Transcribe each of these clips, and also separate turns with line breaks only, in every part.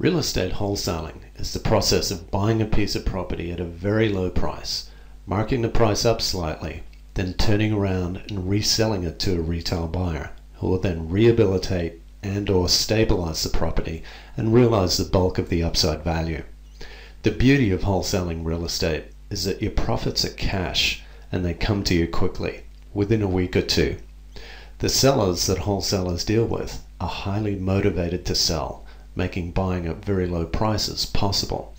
Real estate wholesaling is the process of buying a piece of property at a very low price, marking the price up slightly, then turning around and reselling it to a retail buyer, who will then rehabilitate and/or stabilize the property and realize the bulk of the upside value. The beauty of wholesaling real estate is that your profits are cash and they come to you quickly, within a week or two. The sellers that wholesalers deal with are highly motivated to sell, making buying at very low prices possible,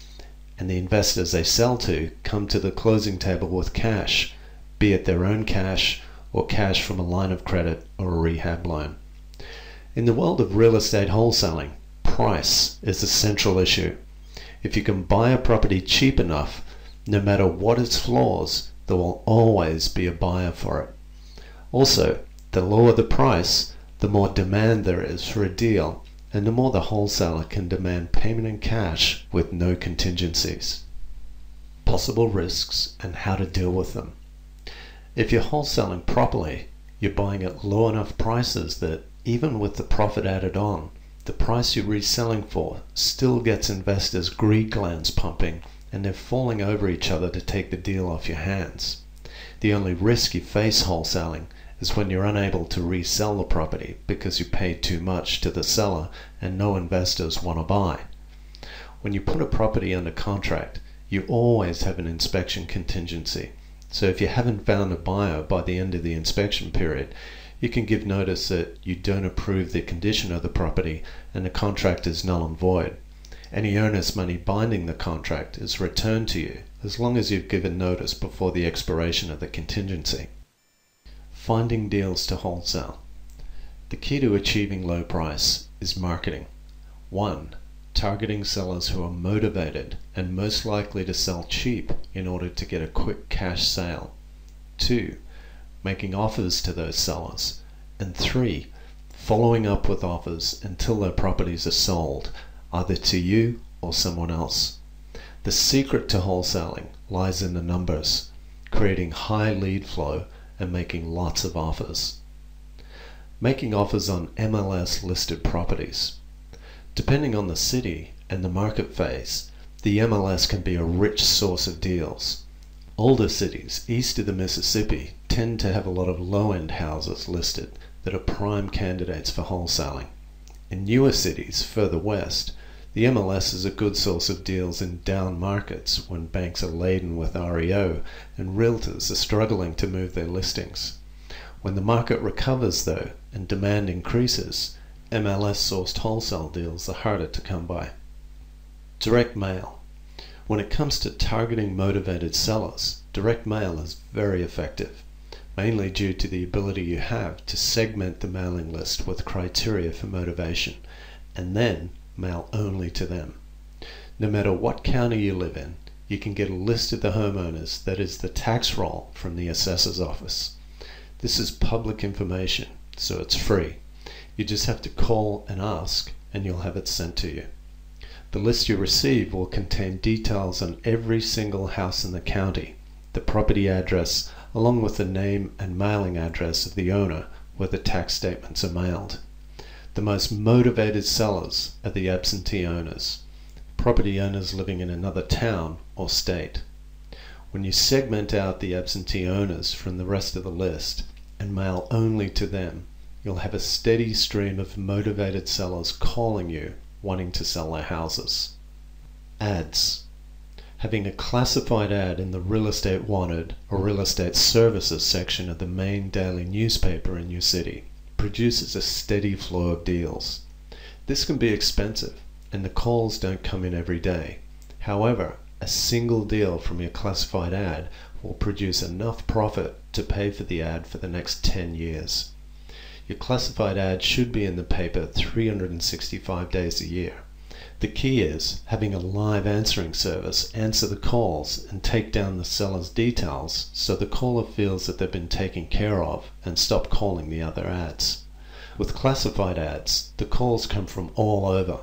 and the investors they sell to come to the closing table with cash, be it their own cash or cash from a line of credit or a rehab loan. In the world of real estate wholesaling, price is the central issue. If you can buy a property cheap enough, no matter what its flaws, there will always be a buyer for it. Also, the lower the price, the more demand there is for a deal, and the more the wholesaler can demand payment in cash with no contingencies. Possible risks and how to deal with them. If you're wholesaling properly, you're buying at low enough prices that even with the profit added on, the price you're reselling for still gets investors' greed glands pumping, and they're falling over each other to take the deal off your hands. The only risk you face wholesaling is when you're unable to resell the property because you paid too much to the seller and no investors want to buy. When you put a property under contract, you always have an inspection contingency. So if you haven't found a buyer by the end of the inspection period, you can give notice that you don't approve the condition of the property and the contract is null and void. Any earnest money binding the contract is returned to you as long as you've given notice before the expiration of the contingency. Finding deals to wholesale. The key to achieving low price is marketing. 1. Targeting sellers who are motivated and most likely to sell cheap in order to get a quick cash sale. 2. Making offers to those sellers. And 3. Following up with offers until their properties are sold, either to you or someone else. The secret to wholesaling lies in the numbers, creating high lead flow and making lots of offers. Making offers on MLS listed properties. Depending on the city and the market phase, the MLS can be a rich source of deals. Older cities east of the Mississippi tend to have a lot of low-end houses listed that are prime candidates for wholesaling. In newer cities further west, the MLS is a good source of deals in down markets when banks are laden with REO and realtors are struggling to move their listings. When the market recovers though and demand increases, MLS-sourced wholesale deals are harder to come by. Direct mail. When it comes to targeting motivated sellers, direct mail is very effective, mainly due to the ability you have to segment the mailing list with criteria for motivation, and then mail only to them. No matter what county you live in, you can get a list of the homeowners that is the tax roll from the assessor's office. This is public information, so it's free. You just have to call and ask, and you'll have it sent to you. The list you receive will contain details on every single house in the county, the property address, along with the name and mailing address of the owner where the tax statements are mailed. The most motivated sellers are the absentee owners, property owners living in another town or state. When you segment out the absentee owners from the rest of the list and mail only to them, you'll have a steady stream of motivated sellers calling you, wanting to sell their houses. Ads. Having a classified ad in the Real Estate Wanted or Real Estate Services section of the main daily newspaper in your city produces a steady flow of deals. This can be expensive and the calls don't come in every day. However, a single deal from your classified ad will produce enough profit to pay for the ad for the next 10 years. Your classified ad should be in the paper 365 days a year. The key is having a live answering service answer the calls and take down the seller's details so the caller feels that they've been taken care of and stop calling the other ads. With classified ads, the calls come from all over,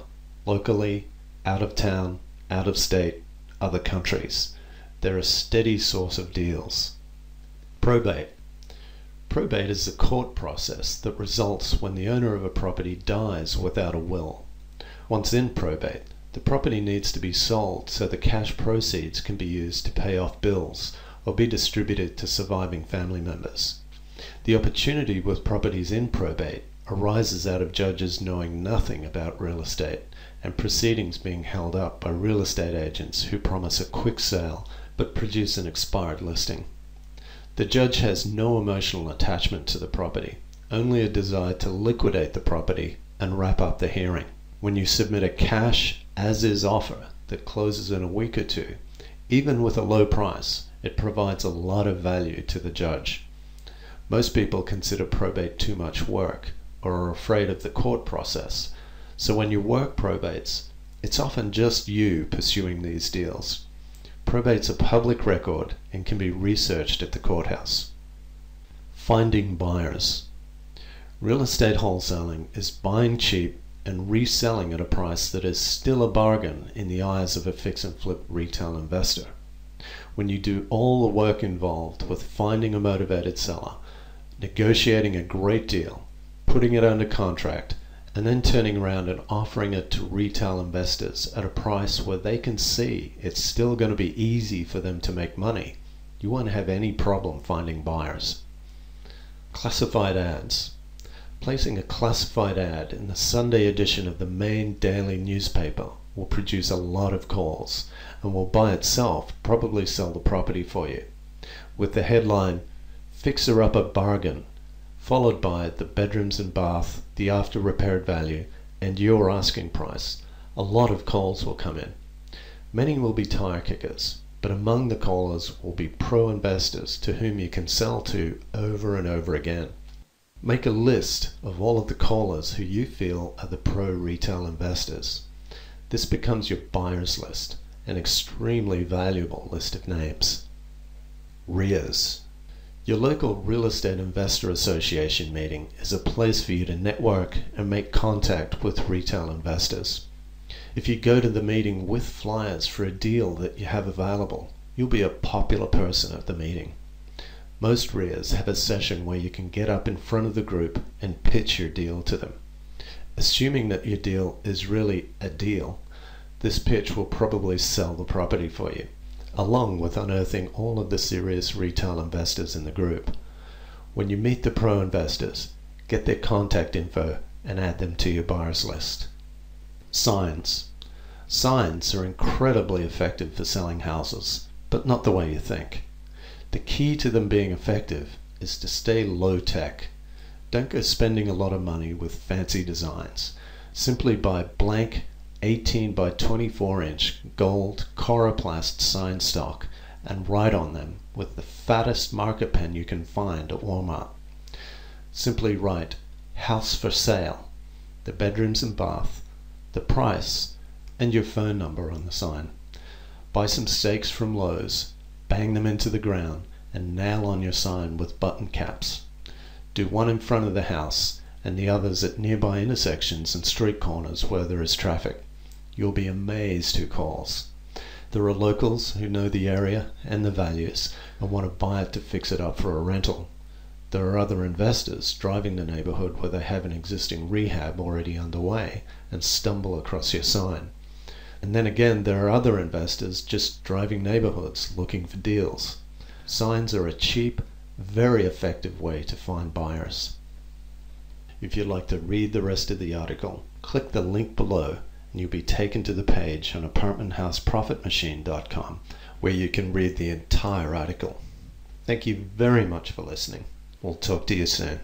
locally, out of town, out of state, other countries. They're a steady source of deals. Probate. Probate is the court process that results when the owner of a property dies without a will. Once in probate, The property needs to be sold so the cash proceeds can be used to pay off bills or be distributed to surviving family members. The opportunity with properties in probate arises out of judges knowing nothing about real estate and proceedings being held up by real estate agents who promise a quick sale but produce an expired listing. The judge has no emotional attachment to the property, only a desire to liquidate the property and wrap up the hearing. When you submit a cash as-is offer that closes in a week or two, even with a low price, it provides a lot of value to the judge. Most people consider probate too much work or are afraid of the court process, so when you work probates, it's often just you pursuing these deals. Probate's a public record and can be researched at the courthouse. Finding buyers. Real estate wholesaling is buying cheap and reselling at a price that is still a bargain in the eyes of a fix and flip retail investor. When you do all the work involved with finding a motivated seller, negotiating a great deal, putting it under contract, and then turning around and offering it to retail investors at a price where they can see it's still going to be easy for them to make money, you won't have any problem finding buyers. Classified ads. Placing a classified ad in the Sunday edition of the main daily newspaper will produce a lot of calls and will by itself probably sell the property for you, with the headline, "Fixer-upper bargain," followed by the bedrooms and bath, the after repaired value, and your asking price. A lot of calls will come in. Many will be tire kickers, but among the callers will be pro-investors to whom you can sell to over and over again. Make a list of all of the callers who you feel are the pro-retail investors. This becomes your buyer's list, an extremely valuable list of names. REIAs. Your local real estate investor association meeting is a place for you to network and make contact with retail investors. If you go to the meeting with flyers for a deal that you have available, you'll be a popular person at the meeting. Most REIAs have a session where you can get up in front of the group and pitch your deal to them. Assuming that your deal is really a deal, this pitch will probably sell the property for you, along with unearthing all of the serious retail investors in the group. When you meet the pro investors, get their contact info and add them to your buyers list. Signs. Signs are incredibly effective for selling houses, but not the way you think. The key to them being effective is to stay low tech. Don't go spending a lot of money with fancy designs. Simply buy blank 18 by 24 inch gold coroplast sign stock and write on them with the fattest marker pen you can find at Walmart. Simply write "House for Sale," the bedrooms and bath, the price, and your phone number on the sign. Buy some stakes from Lowe's, bang them into the ground, and nail on your sign with button caps. Do one in front of the house and the others at nearby intersections and street corners where there is traffic. You'll be amazed who calls. There are locals who know the area and the values and want to buy it to fix it up for a rental. There are other investors driving the neighborhood where they have an existing rehab already underway and stumble across your sign. And then again, there are other investors just driving neighborhoods looking for deals. Signs are a cheap, very effective way to find buyers. If you'd like to read the rest of the article, click the link below and you'll be taken to the page on apartmenthouseprofitmachine.com where you can read the entire article. Thank you very much for listening. We'll talk to you soon.